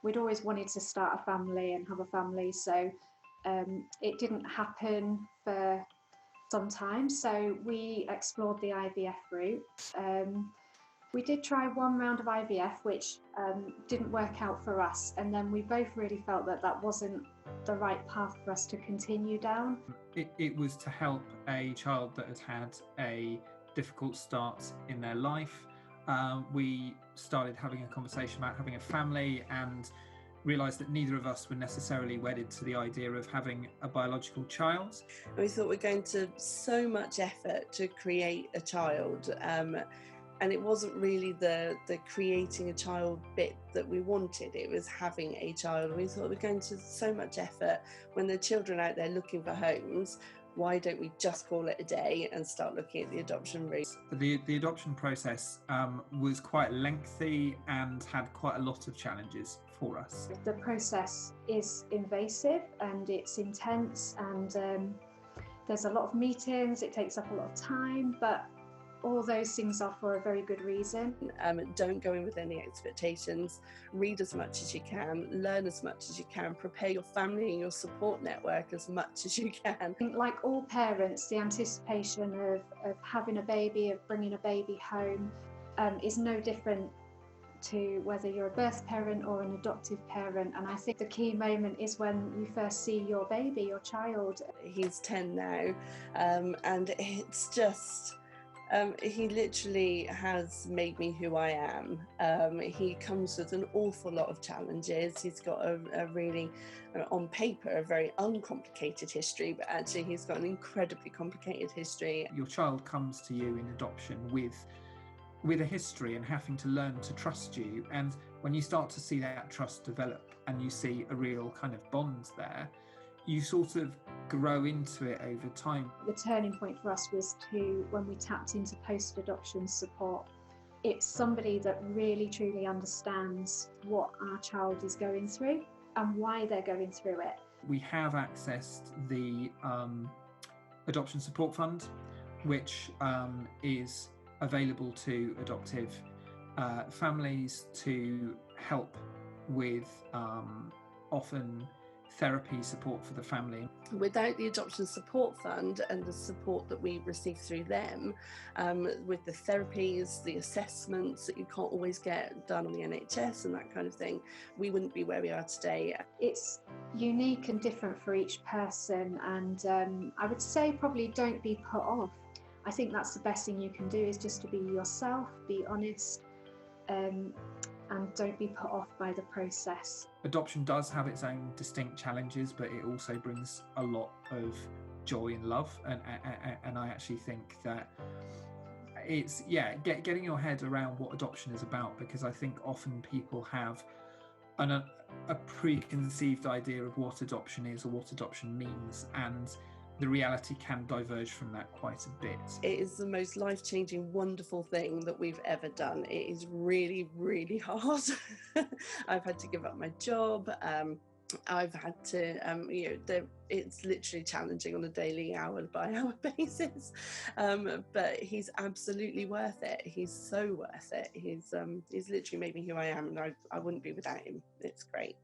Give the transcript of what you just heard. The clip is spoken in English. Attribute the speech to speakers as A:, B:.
A: we'd always wanted to start a family and have a family, so it didn't happen for some time. So we explored the IVF route. We did try one round of IVF, which didn't work out for us, and then we both really felt that that wasn't the right path for us to continue down.
B: It was to help a child that had had a difficult start in their life. We started having a conversation about having a family and realised that neither of us were necessarily wedded to the idea of having a biological child.
C: And we thought we're going to so much effort to create a child, and it wasn't really the creating a child bit that we wanted. It was having a child. We thought we're going to so much effort when there are children out there looking for homes. Why don't we just call it a day and start looking at the adoption route?
B: The adoption process was quite lengthy and had quite a lot of challenges for us.
A: The process is invasive and it's intense, and there's a lot of meetings, it takes up a lot of time, but all those things are for a very good reason.
C: Don't go in with any expectations. Read as much as you can, learn as much as you can, prepare your family and your support network as much as you can.
A: Like all parents, the anticipation of having a baby, of bringing a baby home, is no different to whether you're a birth parent or an adoptive parent. And I think the key moment is when you first see your baby, your child.
C: He's 10 now, and it's just... he literally has made me who I am. He comes with an awful lot of challenges. He's got a really, on paper, a very uncomplicated history, but actually he's got an incredibly complicated history.
B: Your child comes to you in adoption with a history and having to learn to trust you. And when you start to see that trust develop and you see a real kind of bond there, you sort of grow into it over time.
A: The turning point for us was when we tapped into post-adoption support. It's somebody that really truly understands what our child is going through and why they're going through it.
B: We have accessed the Adoption Support Fund, which is available to adoptive families to help with often therapy support for the family.
C: Without the Adoption Support Fund and the support that we receive through them, with the therapies, the assessments that you can't always get done on the NHS and that kind of thing, we wouldn't be where we are today.
A: It's unique and different for each person, and I would say probably don't be put off. I think that's the best thing you can do, is just to be yourself, be honest, and don't be put off by the process.
B: Adoption does have its own distinct challenges, but it also brings a lot of joy and love, and I actually think that it's getting your head around what adoption is about, because I think often people have a preconceived idea of what adoption is or what adoption means, and the reality can diverge from that quite a bit.
C: It is the most life-changing, wonderful thing that we've ever done. It is really, really hard. I've had to give up my job. I've had to, it's literally challenging on a daily, hour-by-hour basis. But he's absolutely worth it. He's so worth it. He's literally made me who I am, and I wouldn't be without him. It's great.